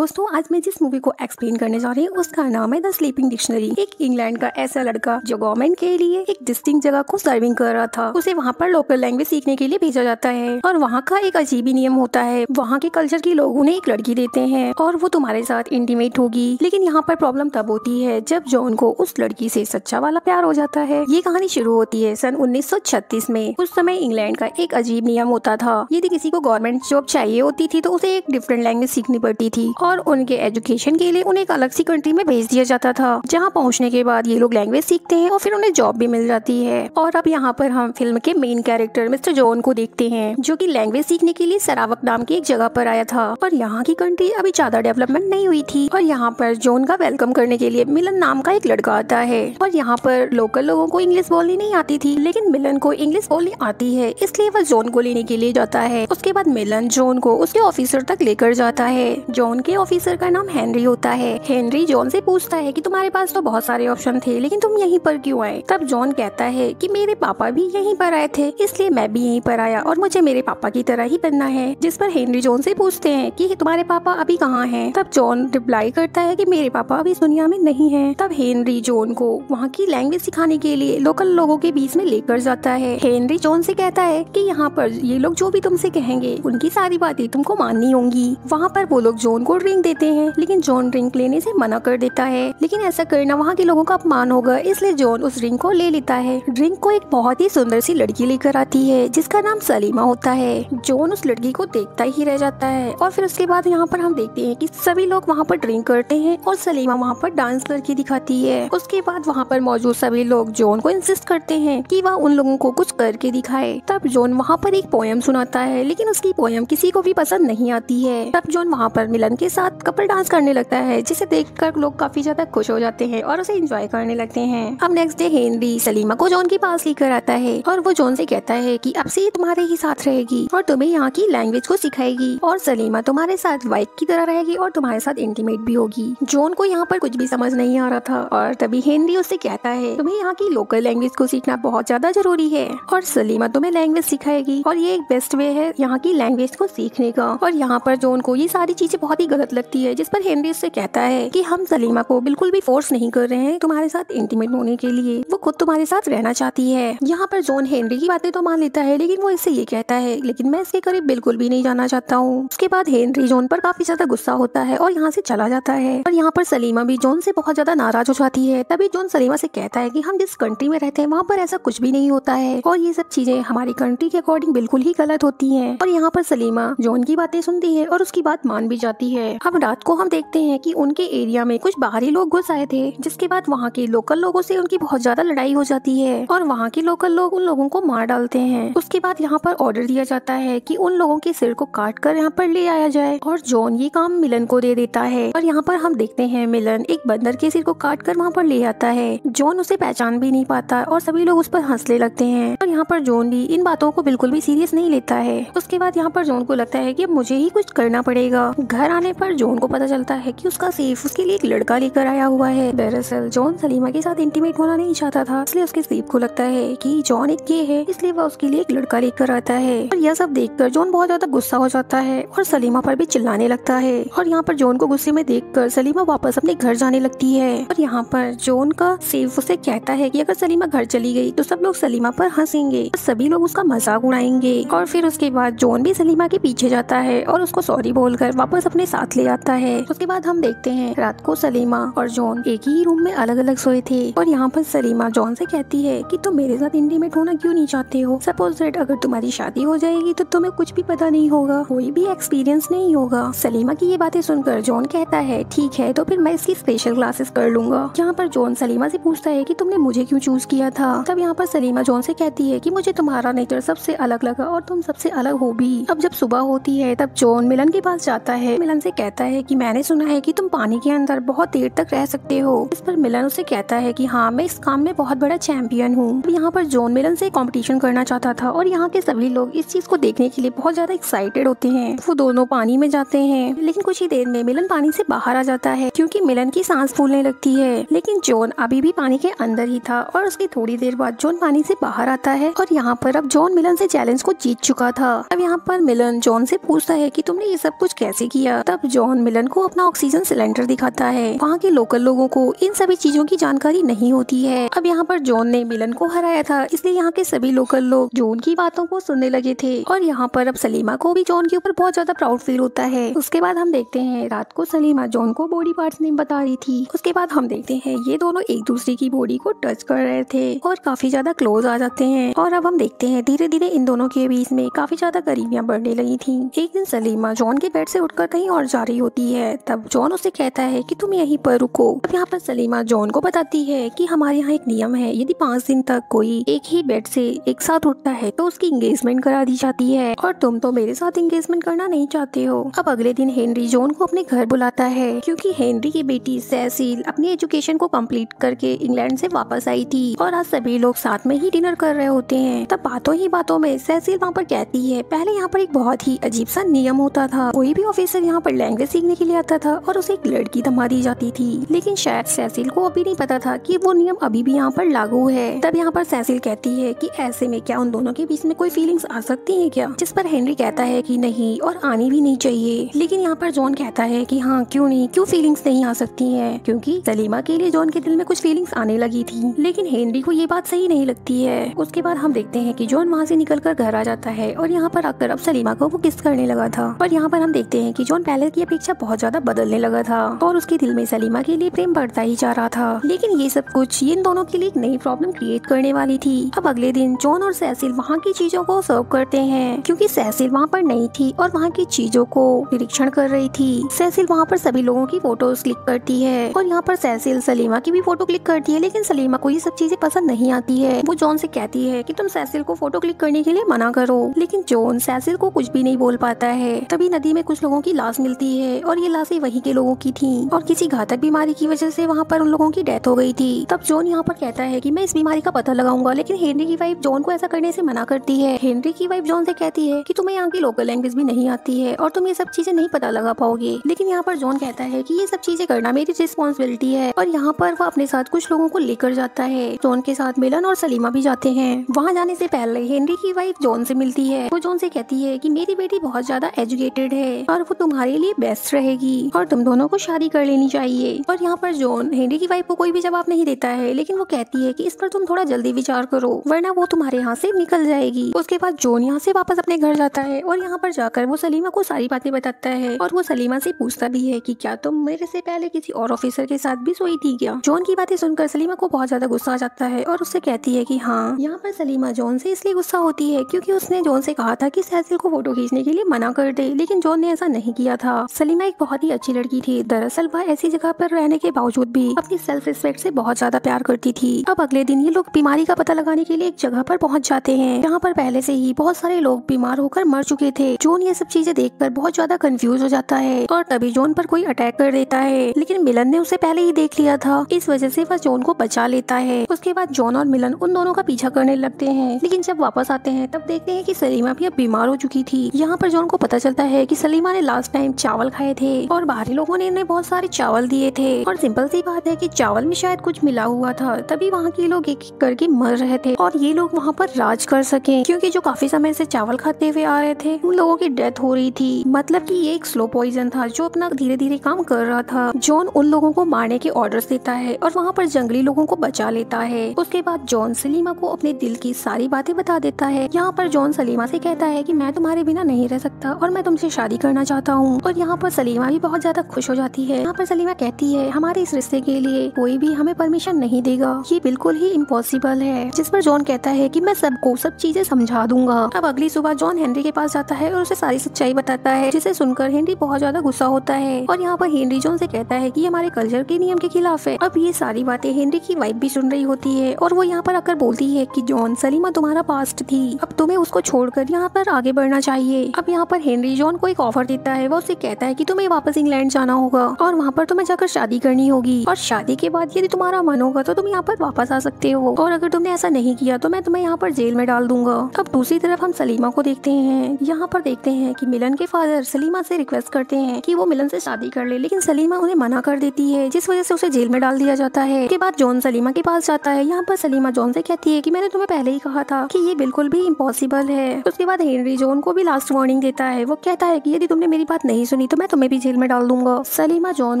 दोस्तों आज मैं जिस मूवी को एक्सप्लेन करने जा रही हूँ उसका नाम है द स्लीपिंग डिक्शनरी। एक इंग्लैंड का ऐसा लड़का जो गवर्नमेंट के लिए एक डिस्टिंक्ट जगह को सर्विंग कर रहा था, उसे वहाँ पर लोकल लैंग्वेज सीखने के लिए भेजा जाता है। और वहाँ का एक अजीब ही नियम होता है, वहाँ के कल्चर के लोग उन्हें एक लड़की देते हैं और वो तुम्हारे साथ इंटीमेट होगी। लेकिन यहाँ पर प्रॉब्लम तब होती है जब जॉन को उस लड़की से सच्चा वाला प्यार हो जाता है। ये कहानी शुरू होती है सन 1936 में। उस समय इंग्लैंड का एक अजीब नियम होता था, यदि किसी को गवर्नमेंट जॉब चाहिए होती थी तो उसे एक डिफरेंट लैंग्वेज सीखनी पड़ती थी और उनके एजुकेशन के लिए उन्हें एक अलग सी कंट्री में भेज दिया जाता था, जहाँ पहुँचने के बाद ये लोग लैंग्वेज सीखते हैं और फिर उन्हें जॉब भी मिल जाती है। और अब यहाँ पर हम फिल्म के मेन कैरेक्टर मिस्टर जॉन को देखते हैं, जो कि लैंग्वेज सीखने के लिए सरावक नाम की एक जगह पर आया था और यहाँ की कंट्री अभी ज्यादा डेवलपमेंट नहीं हुई थी। और यहाँ पर जॉन का वेलकम करने के लिए मिलन नाम का एक लड़का आता है और यहाँ पर लोकल लोगों को इंग्लिश बोलनी नहीं आती थी, लेकिन मिलन को इंग्लिश बोलनी आती है, इसलिए वह जॉन को लेने के लिए जाता है। उसके बाद मिलन जॉन को उसके ऑफिसर तक लेकर जाता है। जॉन के ऑफिसर का नाम हेनरी होता है। हेनरी जॉन से पूछता है कि तुम्हारे पास तो बहुत सारे ऑप्शन थे, लेकिन तुम यहीं पर क्यों आए? तब जॉन कहता है कि मेरे पापा भी यहीं पर आए थे, इसलिए मैं भी यहीं पर आया और मुझे मेरे पापा की तरह ही बनना है। जिस पर हेनरी जॉन से पूछते हैं कि तुम्हारे पापा अभी कहाँ हैं? तब जॉन रिप्लाई करता है कि मेरे पापा अभी इस दुनिया में नहीं हैं। तब हेनरी जॉन को वहाँ की लैंग्वेज सिखाने के लिए लोकल लोगों के बीच में लेकर जाता है। हेनरी जॉन से कहता है कि यहाँ पर ये लोग जो भी तुमसे कहेंगे उनकी सारी बातें तुमको माननी होंगी। वहाँ पर वो लोग जॉन को ड्रिंक देते हैं, लेकिन जॉन ड्रिंक लेने से मना कर देता है, लेकिन ऐसा करना वहाँ के लोगों का अपमान होगा, इसलिए जॉन उस ड्रिंक को ले लेता है। ड्रिंक को एक बहुत ही सुंदर सी लड़की लेकर आती है जिसका नाम सलीमा होता है। जॉन उस लड़की को देखता ही रह जाता है और फिर उसके बाद यहाँ पर हम देखते हैं कि सभी लोग वहाँ पर ड्रिंक करते हैं और सलीमा वहाँ पर डांस करके दिखाती है। उसके बाद वहाँ पर मौजूद सभी लोग जॉन को इंसिस्ट करते हैं कि वह उन लोगों को कुछ करके दिखाए। तब जॉन वहाँ पर एक पोयम सुनाता है, लेकिन उसकी पोयम किसी को भी पसंद नहीं आती है। तब जॉन वहाँ पर मिलन के साथ कपल डांस करने लगता है, जिसे देखकर लोग काफी ज्यादा खुश हो जाते हैं और उसे एंजॉय करने लगते हैं। अब नेक्स्ट डे हेनरी सलीमा को जॉन के पास लेकर आता है और वो जॉन से कहता है कि अब से ये तुम्हारे ही साथ रहेगी और तुम्हें यहाँ की लैंग्वेज को सिखाएगी और सलीमा तुम्हारे साथ वाइफ की तरह रहेगी और तुम्हारे साथ इंटीमेट भी होगी। जॉन को यहाँ पर कुछ भी समझ नहीं आ रहा था और तभी हेनरी उससे कहता है तुम्हें यहाँ की लोकल लैंग्वेज को सीखना बहुत ज्यादा जरूरी है और सलीमा तुम्हें लैंग्वेज सिखाएगी और ये एक बेस्ट वे है यहाँ की लैंग्वेज को सीखने का। और यहाँ पर जॉन को ये सारी चीजें बहुत ही गलत लगती है, जिस पर हेनरी उससे कहता है कि हम सलीमा को बिल्कुल भी फोर्स नहीं कर रहे हैं तुम्हारे साथ इंटीमेट होने के लिए, वो खुद तुम्हारे साथ रहना चाहती है। यहाँ पर जॉन हेनरी की बातें तो मान लेता है, लेकिन वो इससे ये कहता है लेकिन मैं इसके करीब बिल्कुल भी नहीं जाना चाहता हूँ। उसके बाद हेनरी जॉन पर काफी ज्यादा गुस्सा होता है और यहाँ से चला जाता है और यहाँ पर सलीमा भी जॉन से बहुत ज्यादा नाराज हो जाती है। तभी जॉन सलीमा से कहता है कि हम जिस कंट्री में रहते हैं वहाँ पर ऐसा कुछ भी नहीं होता है और ये सब चीजें हमारी कंट्री के अकॉर्डिंग बिल्कुल ही गलत होती हैं। और यहाँ पर सलीमा जॉन की बातें सुनती है और उसकी बात मान भी जाती है। अब रात को हम देखते हैं कि उनके एरिया में कुछ बाहरी लोग घुस आए थे, जिसके बाद वहाँ के लोकल लोगों से उनकी बहुत ज्यादा लड़ाई हो जाती है और वहाँ के लोकल लोग उन लोगों को मार डालते हैं। उसके बाद यहाँ पर ऑर्डर दिया जाता है कि उन लोगों के सिर को काट कर यहाँ पर ले आया जाए और जॉन ये काम मिलन को दे देता है। और यहाँ पर हम देखते हैं मिलन एक बंदर के सिर को काट कर वहाँ पर ले आता है। जॉन उसे पहचान भी नहीं पाता और सभी लोग उस पर हंसने लगते हैं और यहाँ पर जॉन भी इन बातों को बिल्कुल भी सीरियस नहीं लेता है। उसके बाद यहाँ पर जॉन को लगता है कि मुझे ही कुछ करना पड़ेगा। घर आने पर जॉन को पता चलता है कि उसका सेफ उसके लिए एक लड़का लेकर आया हुआ है। दरअसल जॉन सलीमा के साथ इंटीमेट होना नहीं चाहता था, इसलिए उसके सेफ को लगता है कि जॉन एक गे है, इसलिए वह उसके लिए एक लड़का लेकर आता है। और यह सब देखकर जॉन बहुत ज्यादा गुस्सा हो जाता है और सलीमा पर भी चिल्लाने लगता है। और यहाँ पर जॉन को गुस्से में देखकर सलीमा वापस अपने घर जाने लगती है। और यहाँ पर जॉन का सेफ उसे कहता है कि अगर सलीमा घर चली गई तो सब लोग सलीमा पर हंसेंगे और सभी लोग उसका मजाक उड़ाएंगे। और फिर उसके बाद जॉन भी सलीमा के पीछे जाता है और उसको सॉरी बोलकर वापस अपने साथ ले आता है। उसके बाद हम देखते हैं रात को सलीमा और जॉन एक ही रूम में अलग अलग सोए थे और यहाँ पर सलीमा जॉन से कहती है कि तुम मेरे साथ इंटीमेट होना क्यों नहीं चाहते हो? सपोज दैट अगर तुम्हारी शादी हो जाएगी तो तुम्हें कुछ भी पता नहीं होगा, कोई भी एक्सपीरियंस नहीं होगा। सलीमा की ये बातें सुनकर जॉन कहता है ठीक है, तो फिर मैं इसकी स्पेशल क्लासेस कर लूंगा। यहाँ पर जॉन सलीमा से पूछता है कि तुमने मुझे क्यों चूज किया था? तब यहाँ पर सलीमा जॉन से कहती है कि मुझे तुम्हारा नेचर सबसे अलग लगा और तुम सबसे अलग हो भी। अब जब सुबह होती है तब जॉन मिलन के पास जाता है। मिलन से कहता है कि मैंने सुना है कि तुम पानी के अंदर बहुत देर तक रह सकते हो। इस पर मिलन उसे कहता है कि हाँ, मैं इस काम में बहुत बड़ा चैंपियन हूँ। यहाँ पर जॉन मिलन से कंपटीशन करना चाहता था और यहाँ के सभी लोग इस चीज को देखने के लिए बहुत ज्यादा एक्साइटेड होते हैं। वो दोनों पानी में जाते हैं, लेकिन कुछ ही देर में मिलन पानी से बाहर आ जाता है क्योंकि मिलन की सांस फूलने लगती है। लेकिन जॉन अभी भी पानी के अंदर ही था और उसकी थोड़ी देर बाद जॉन पानी से बाहर आता है और यहाँ पर अब जॉन मिलन से चैलेंज को जीत चुका था। अब यहाँ पर मिलन जॉन से पूछता है कि तुमने ये सब कुछ कैसे किया? तब जॉन मिलन को अपना ऑक्सीजन सिलेंडर दिखाता है। वहाँ के लोकल लोगों को इन सभी चीजों की जानकारी नहीं होती है। अब यहाँ पर जॉन ने मिलन को हराया था, इसलिए यहाँ के सभी लोकल लोग जॉन की बातों को सुनने लगे थे। और यहाँ पर अब सलीमा को भी जॉन के ऊपर बहुत ज्यादा प्राउड फील होता है। उसके बाद हम देखते हैं रात को सलीमा जॉन को बॉडी पार्ट्स नेम बता रही थी। उसके बाद हम देखते हैं ये दोनों एक दूसरे की बॉडी को टच कर रहे थे और काफी ज्यादा क्लोज आ जाते हैं। और अब हम देखते हैं धीरे धीरे इन दोनों के बीच में काफी ज्यादा करीबियां बढ़ने लगी थी। एक दिन सलीमा जॉन के बेड से उठकर कहीं और जा रही होती है। तब जॉन उसे कहता है कि तुम यहीं पर रुको। अब यहाँ पर सलीमा जॉन को बताती है कि हमारे यहाँ एक नियम है, यदि 5 दिन तक कोई एक ही बेड से एक साथ उठता है तो उसकी एंगेजमेंट करा दी जाती है, और तुम तो मेरे साथ एंगेजमेंट करना नहीं चाहते हो। अब अगले दिन हेनरी जॉन को अपने घर बुलाता है, क्योंकि हेनरी की बेटी सेसिल अपनी एजुकेशन को कंप्लीट करके इंग्लैंड से वापस आई थी और आज सभी लोग साथ में ही डिनर कर रहे होते हैं। तब बातों ही बातों में सेसिल वहाँ पर कहती है, पहले यहाँ पर एक बहुत ही अजीब सा नियम होता था, कोई भी ऑफिसर यहाँ पर लैंग्वेज सीखने के लिए आता था और उसे एक लड़की थमा दी जाती थी। लेकिन शायद सेसिल को अभी नहीं पता था कि वो नियम अभी भी यहाँ पर लागू है। तब यहाँ पर सेसिल कहती है कि ऐसे में क्या उन दोनों के बीच में कोई फीलिंग्स आ सकती हैं क्या? जिस पर हेनरी कहता है कि नहीं और आनी भी नहीं चाहिए। लेकिन यहाँ पर जॉन कहता है कि हाँ क्यों नहीं, क्यों फीलिंग्स नहीं आ सकती हैं, क्योंकि सलीमा के लिए जॉन के दिल में कुछ फीलिंग्स आने लगी थी। लेकिन हेनरी को ये बात सही नहीं लगती है। उसके बाद हम देखते हैं कि जॉन वहाँ से निकलकर घर आ जाता है और यहाँ पर आकर अब सलीमा को वो किस करने लगा था। और यहाँ पर हम देखते हैं कि जॉन पहले की अपेक्षा बहुत ज्यादा बदलने लगा था और उसके दिल में सलीमा के लिए प्रेम बढ़ता ही जा रहा था। लेकिन ये सब कुछ इन दोनों के लिए एक नई प्रॉब्लम क्रिएट करने वाली थी। अब अगले दिन जॉन और सेसिल वहाँ की चीजों को सर्व करते हैं, क्योंकि सेसिल वहाँ पर नहीं थी और वहाँ की चीजों को निरीक्षण कर रही थी। सेसिल वहाँ पर सभी लोगों की फोटोज क्लिक करती है और यहाँ पर सेसिल सलीमा की भी फोटो क्लिक करती है। लेकिन सलीमा को ये सब चीजें पसंद नहीं आती है। वो जॉन से कहती है कि तुम सेसिल को फोटो क्लिक करने के लिए मना करो, लेकिन जॉन सेसिल को कुछ भी नहीं बोल पाता है। तभी नदी में कुछ लोगों की लाश मिलती है और ये लाशें वहीं के लोगों की थी और किसी घातक बीमारी की वजह से वहाँ पर उन लोगों की डेथ हो गई थी। तब जॉन यहाँ पर कहता है कि मैं इस बीमारी का पता लगाऊंगा, लेकिन हेनरी की वाइफ जॉन को ऐसा करने से मना करती है। हेनरी की वाइफ जॉन से कहती है कि तुम्हें यहाँ की लोकल लैंग्वेज भी नहीं आती है और तुम ये सब चीजें नहीं पता लगा पाओगे। लेकिन यहाँ पर जॉन कहता है कि ये सब चीजें करना मेरी रिस्पॉन्सिबिलिटी है और यहाँ पर वो अपने साथ कुछ लोगों को लेकर जाता है। जॉन के साथ मिलन और सलीमा भी जाते हैं। वहाँ जाने से पहले हेनरी की वाइफ जॉन से मिलती है। वो जॉन से कहती है कि मेरी बेटी बहुत ज्यादा एजुकेटेड है और वो तुम्हारे लिए बेस्ट रहेगी और तुम दोनों को शादी कर लेनी चाहिए। और यहाँ पर जॉन हेनरी की वाइफ को कोई भी जवाब नहीं देता है, लेकिन वो कहती है कि इस पर तुम थोड़ा जल्दी विचार करो वरना वो तुम्हारे यहाँ से निकल जाएगी। उसके बाद जॉन यहाँ से वापस अपने घर जाता है और यहाँ पर जाकर वो सलीमा को सारी बातें बताता है और वो सलीमा से पूछता भी है कि क्या तुम मेरे से पहले किसी और ऑफिसर के साथ भी सोई थी क्या? जॉन की बातें सुनकर सलीमा को बहुत ज्यादा गुस्सा आ जाता है और उससे कहती है कि हाँ। यहाँ पर सलीमा जॉन से इसलिए गुस्सा होती है क्योंकि उसने जॉन से कहा था कि सेसिल को फोटो खींचने के लिए मना कर दे, लेकिन जॉन ने ऐसा नहीं किया था। सलीमा एक बहुत ही अच्छी लड़की थी। दरअसल वह ऐसी जगह पर रहने के बावजूद भी अपनी सेल्फ रिस्पेक्ट से बहुत ज्यादा प्यार करती थी। अब अगले दिन ये लोग बीमारी का पता लगाने के लिए एक जगह पर पहुंच जाते हैं जहाँ पर पहले से ही बहुत सारे लोग बीमार होकर मर चुके थे। जॉन ये सब चीजें देखकर बहुत ज्यादा कंफ्यूज हो जाता है और तभी जॉन पर कोई अटैक कर देता है, लेकिन मिलन ने उसे पहले ही देख लिया था, इस वजह से वह जॉन को बचा लेता है। उसके बाद जॉन और मिलन उन दोनों का पीछा करने लगते हैं, लेकिन जब वापस आते हैं तब देखते हैं कि सलीमा भी अब बीमार हो चुकी थी। यहाँ पर जॉन को पता चलता है कि सलीमा ने लास्ट टाइम चावल खाए थे और बाहरी लोगों ने इन्हें बहुत सारे चावल दिए थे और सिंपल सी बात है कि चावल में शायद कुछ मिला हुआ था, तभी वहाँ के लोग एक एक करके मर रहे थे और ये लोग वहाँ पर राज कर सके, क्योंकि जो काफी समय से चावल खाते हुए आ रहे थे उन लोगों की डेथ हो रही थी। मतलब कि ये एक स्लो पॉइजन था जो अपना धीरे धीरे काम कर रहा था। जॉन उन लोगों को मारने के ऑर्डर्स देता है और वहाँ पर जंगली लोगों को बचा लेता है। उसके बाद जॉन सलीमा को अपने दिल की सारी बातें बता देता है। यहाँ पर जॉन सलीमा से कहता है कि मैं तुम्हारे बिना नहीं रह सकता और मैं तुमसे शादी करना चाहता हूँ। और यहाँ पर सलीमा भी बहुत ज्यादा खुश हो जाती है। यहाँ पर सलीमा कहती है हमारे इस रिश्ते के लिए कोई भी हमें परमिशन नहीं देगा, ये बिल्कुल ही इम्पॉसिबल है। जिस पर जॉन कहता है कि मैं सबको सब चीजें समझा दूंगा। अब अगली सुबह जॉन हेनरी के पास जाता है और उसे सारी सच्चाई बताता है, जिसे सुनकर हेनरी बहुत ज्यादा गुस्सा होता है और यहाँ पर हेनरी जॉन से कहता है कि हमारे कल्चर के नियम के खिलाफ है। अब ये सारी बातें हेनरी की वाइफ भी सुन रही होती है और वो यहाँ पर आकर बोलती है कि जॉन सलीमा तुम्हारा पास्ट थी, अब तुम्हें उसको छोड़कर यहाँ पर आगे बढ़ना चाहिए। अब यहाँ पर हेनरी जॉन को एक ऑफर देता है। वो उससे कहता है कि तुम्हें वापस इंग्लैंड जाना होगा और वहाँ पर तुम्हें जाकर शादी करनी होगी और शादी के बाद यदि तुम्हारा मन होगा तो तुम यहाँ पर वापस आ सकते हो और अगर तुमने ऐसा नहीं किया तो मैं तुम्हें यहाँ पर जेल में डाल दूंगा। अब दूसरी तरफ हम सलीमा को देखते हैं। यहाँ पर देखते हैं कि मिलन के फादर सलीमा से रिक्वेस्ट करते हैं कि वो मिलन से शादी कर ले, लेकिन सलीमा उन्हें मना कर देती है, जिस वजह से उसे जेल में डाल दिया जाता है। उसके बाद जॉन सलीमा के पास जाता है। यहाँ पर सलीमा जॉन से कहती है कि मैंने तुम्हें पहले ही कहा था कि ये बिल्कुल भी इम्पॉसिबल है। उसके बाद हेनरी जॉन को भी लास्ट वार्निंग देता है। वो कहता है कि यदि तुमने मेरी बात नहीं सुनी तो मैं तुम्हें भी जेल में डाल दूंगा। सलीमा जॉन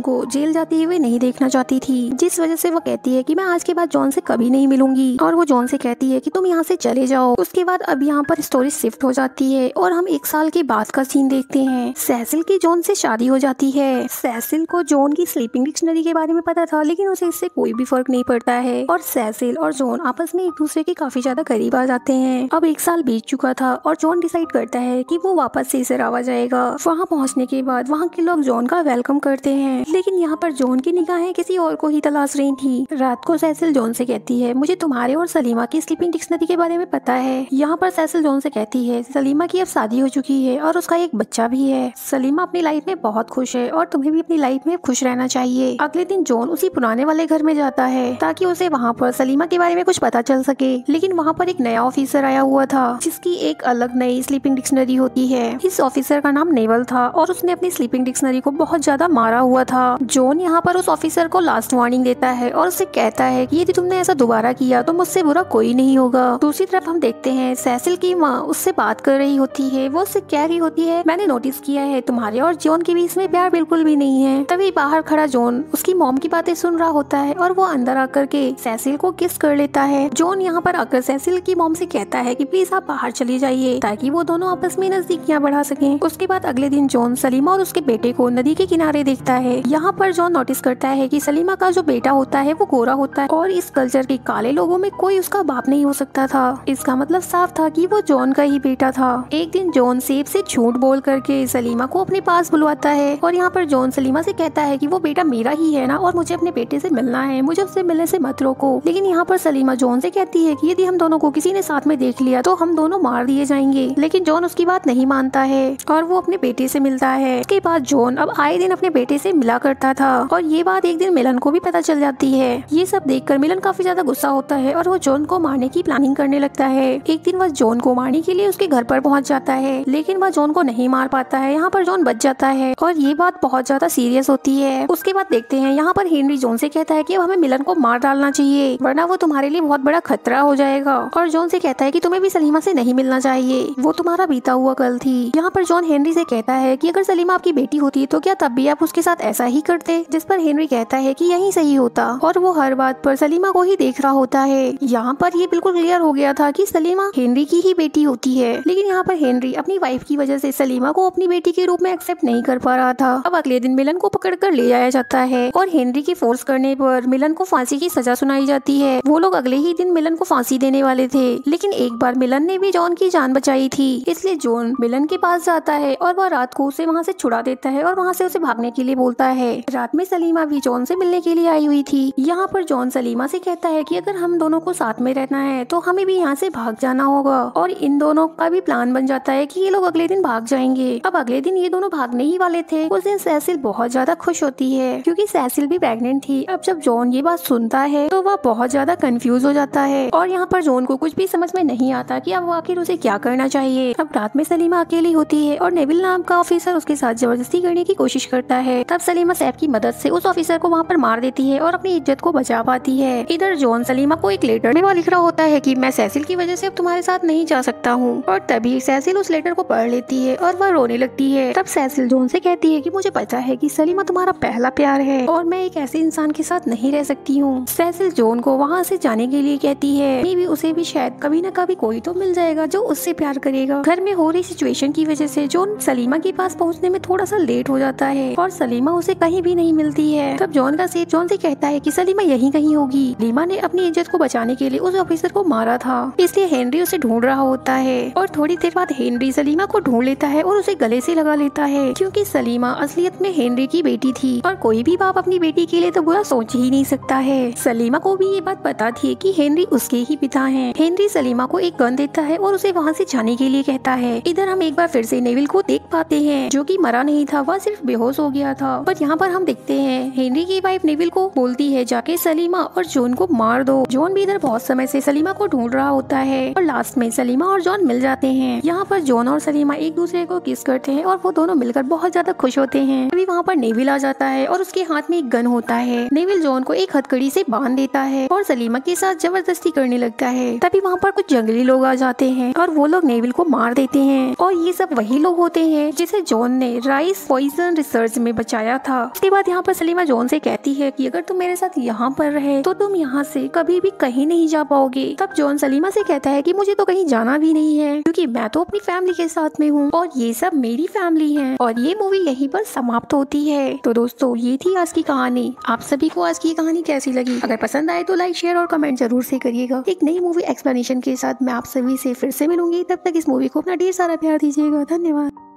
को जेल जाते हुए नहीं देखना चाहती थी, जिस वजह से वो कहती है कि मैं आज के बाद जॉन से कभी नहीं मिलूंगी, और वो जॉन से कहती है कि तुम यहाँ से चले जाओ। उसके बाद अब यहाँ पर स्टोरी शिफ्ट हो जाती है और हम 1 साल के बाद का सीन देखते हैं। सेसिल की जॉन से शादी हो जाती है। सेसिल को जॉन की स्लीपिंग डिक्शनरी के बारे में पता था, लेकिन उसे इससे कोई भी फर्क नहीं पड़ता है और सेसिल और जॉन आपस में एक दूसरे के काफी ज्यादा करीब आ जाते हैं। अब 1 साल बीत चुका था और जॉन डिसाइड करता है कि वो वापस से इसरावा जाएगा। वहाँ पहुँचने के बाद वहाँ के लोग जॉन का वेलकम करते हैं, लेकिन यहाँ पर जॉन की निगाहें किसी और को ही तलाश रही थी। रात को सेसिल जॉन से कहती है, मुझे तुम्हारे और सलीमा की स्लीपिंग डिक्शनरी के बारे में पता है। यहाँ पर सेसिल जॉन से कहती है, सलीमा की अब शादी हो चुकी है और उसका एक बच्चा भी है। सलीमा अपनी लाइफ में बहुत खुश है और तुम्हें भी अपनी लाइफ में खुश रहना चाहिए। अगले दिन जॉन उसी पुराने वाले घर में जाता है ताकि उसे वहाँ पर सलीमा के बारे में कुछ पता चल सके, लेकिन वहाँ पर एक नया ऑफिसर आया हुआ था जिसकी एक अलग नई स्लीपिंग डिक्शनरी होती है। इस ऑफिसर का नाम नेवल था और उसने अपनी स्लीपिंग डिक्शनरी को बहुत ज्यादा मारा हुआ था। जॉन यहाँ पर उस ऑफिसर को लास्ट वार्निंग देता है और उसे कहता है कि यदि तुमने ऐसा दोबारा किया तो मुझसे बुरा कोई नहीं होगा। दूसरी तरफ हम देखते हैं सेसिल की माँ उससे बात कर रही होती है। वो उससे कह रही होती है, मैंने नोटिस किया है तुम्हारे और जॉन के बीच में प्यार बिल्कुल भी नहीं है। तभी बाहर खड़ा जॉन उसकी मॉम की बातें सुन रहा होता है और वो अंदर आकर के सेसिल को किस कर लेता है। जॉन यहाँ पर आकर सेसिल की मॉम से कहता है कि प्लीज आप बाहर चली जाइए ताकि वो दोनों आपस में नजदीकियां बढ़ा सकें। उसके बाद अगले दिन जॉन सलीमा और उसके बेटे को नदी के किनारे देखता है। यहाँ पर जॉन नोटिस करता है कि सलीमा का जो बेटा होता है वो गोरा होता है और इस कल्चर के काले लोगों में कोई उसका बाप नहीं हो सकता था। इसका मतलब साफ था कि वो जॉन का ही बेटा था। एक दिन जॉन सेब से झूठ बोल करके सलीमा को अपने पास बुलवाता है और यहाँ पर जॉन सलीमा से कहता है कि वो बेटा मेरा ही है ना और मुझे अपने बेटे से मिलना है, मुझे उससे मिलने से मत रोको। लेकिन यहाँ पर सलीमा जॉन से कहती है कि यदि हम दोनों को किसी ने साथ में देख लिया तो हम दोनों मार दिए जाएंगे, लेकिन जॉन उसकी बात नहीं मानता है और वो अपने बेटे से मिलता है। उसके बाद जॉन अब आए दिन अपने बेटे से मिला करता था और ये बात एक दिन मिलन को भी पता चल जाती है। ये सब देखकर मिलन काफी ज्यादा गुस्सा होता है और वो जॉन को मारने की प्लानिंग करने लगता है। एक दिन वह जॉन को मारने के लिए उसके घर पर पहुंच जाता है, लेकिन वह जॉन को नहीं मार पाता है। यहाँ पर जॉन बच जाता है और ये बात बहुत ज्यादा सीरियस होती है। उसके बाद देखते हैं यहाँ पर हेनरी जॉन से कहता है कि अब हमें मिलन को मार डालना चाहिए वरना वो तुम्हारे लिए बहुत बड़ा खतरा हो जाएगा, और जॉन से कहता है कि तुम्हें भी सलीमा से नहीं मिलना चाहिए, वो तुम्हारा बीता हुआ कल थी। यहाँ पर जॉन हेनरी से कहता है कि अगर सलीमा आपकी बेटी होती तो क्या तब भी आप उसके साथ ऐसा ही करते, जिस पर हेनरी कहता है कि यही सही होता और वो हर बात पर सलीमा को ही देख रहा होता है। यहाँ पर ये बिल्कुल क्लियर हो गया था कि सलीमा हेनरी की ही बेटी होती है, लेकिन यहाँ पर हेनरी अपनी वाइफ की वजह से सलीमा को अपनी बेटी के रूप में एक्सेप्ट नहीं कर पा रहा था। अब अगले दिन मिलन को पकड़ कर ले जाया जाता है और हेनरी की फोर्स करने पर मिलन को फांसी की सजा सुनाई जाती है। वो लोग अगले ही दिन मिलन को फांसी देने वाले थे, लेकिन एक बार मिलन ने भी जॉन की जान बचाई थी, इसलिए जॉन मिलन के पास जाता है और वह रात को उसे वहाँ से छुड़ा देता है और वहाँ से उसे भागने के लिए बोलता है। रात में सलीमा भी जॉन से मिलने के लिए आई हुई थी। यहाँ पर जॉन सलीमा से कहता है कि अगर हम दोनों को साथ में रहना है तो हमें भी यहाँ से भाग जाना होगा, और इन दोनों का भी प्लान बन जाता है कि ये लोग अगले दिन भाग जाएंगे। अब अगले दिन ये दोनों भागने ही वाले थे। उस दिन सेसिल बहुत ज्यादा खुश होती है क्योंकि सेसिल भी प्रेग्नेंट थी। अब जब जॉन ये बात सुनता है तो वह बहुत ज्यादा कंफ्यूज हो जाता है और यहाँ पर जॉन को कुछ भी समझ में नहीं आता कि अब आखिर उसे क्या करना चाहिए। अब रात में सलीमा अकेली होती है और नेविल नाम का ऑफिसर उसके साथ जबरदस्ती करने की कोशिश करता है। तब सलीमा सैफ की मदद से उस ऑफिसर को वहाँ पर मार देती है और अपनी इज्जत को बचा पाती है। इधर जॉन सलीमा को एक लेटर में लिख रहा होता है कि मैं सेसिल की वजह से अब तुम्हारे साथ नहीं जा सकता हूँ, और तभी सेसिल उस लेटर को पढ़ लेती है और वह रोने लगती है। तब सेसिल जॉन से कहती है कि मुझे पता है कि सलीमा तुम्हारा पहला प्यार है और मैं एक ऐसे इंसान के साथ नहीं रह सकती हूँ। सेसिल जॉन को वहाँ से जाने के लिए कहती है, भी उसे भी शायद कभी न कभी कोई तो मिल जाएगा जो उससे प्यार करेगा। घर में हो रही सिचुएशन की वजह से जॉन सलीमा के पास पहुँचने में थोड़ा सा लेट हो जाता है और सलीमा उसे कहीं भी नहीं मिलती है। तब जॉन का सेठ जॉन से कहता है कि सलीमा यहीं कहीं होगी। सलीमा ने अपनी इज्जत को बचाने के लिए उस ऑफिसर को मारा था, इसलिए हेनरी उसे ढूंढ रहा होता है। और थोड़ी देर बाद हेनरी सलीमा को ढूंढ लेता है और उसे गले से लगा लेता है, क्योंकि सलीमा असलियत में हेनरी की बेटी थी और कोई भी बाप अपनी बेटी के लिए तो बुरा सोच ही नहीं सकता है। सलीमा को भी ये बात पता थी कि हेनरी उसके ही पिता हैं। हेनरी सलीमा को एक गन देता है और उसे वहाँ से जाने के लिए कहता है। इधर हम एक बार फिर से नेविल को देख पाते हैं, जो कि मरा नहीं था, वह सिर्फ बेहोश हो गया था। पर यहाँ पर हम देखते हैं हेनरी की वाइफ नेविल को बोलती है जाके सलीमा और जॉन को मार दो। जॉन भी इधर बहुत समय से सलीमा को ढूंढ रहा होता है और लास्ट में सलीमा और जॉन मिल जाते हैं। यहाँ पर जॉन और सलीमा एक दूसरे को किस करते हैं और वो दोनों मिलकर बहुत ज्यादा खुश होते हैं। अभी वहाँ पर नेविल आ जाता है और उसके हाथ में एक गन होता है। नेविल जॉन को एक हथकड़ी से बांध देता है और सलीमा के साथ जबरदस्ती करने लगता है। तभी वहाँ पर कुछ जंगली लोग आ जाते हैं और वो लोग नेविल को मार देते हैं, और ये सब वही लोग होते हैं जिसे जॉन ने राइस पॉइजन रिसर्च में बचाया था। उसके बाद यहाँ पर सलीमा जॉन से कहती है कि अगर तुम मेरे साथ यहाँ पर रहे तो तुम यहाँ से कभी भी कहीं नहीं जा पाओगे। तब जॉन सलीमा से कहता है कि मुझे तो कहीं जाना भी नहीं है क्योंकि मैं तो अपनी फैमिली के साथ में हूँ और ये सब मेरी फैमिली है। और ये मूवी यहीं पर समाप्त होती है। तो दोस्तों ये थी आज की कहानी। आप सभी को आज की कहानी कैसी लगी? अगर पसंद आए तो लाइक शेयर और कमेंट जरूर से करिएगा। एक नई मूवी एक्सप्लेनेशन के साथ मैं आप सभी से फिर से मिलूंगी। तब तक इस मूवी को अपना ढेर सारा प्यार दीजिएगा। धन्यवाद।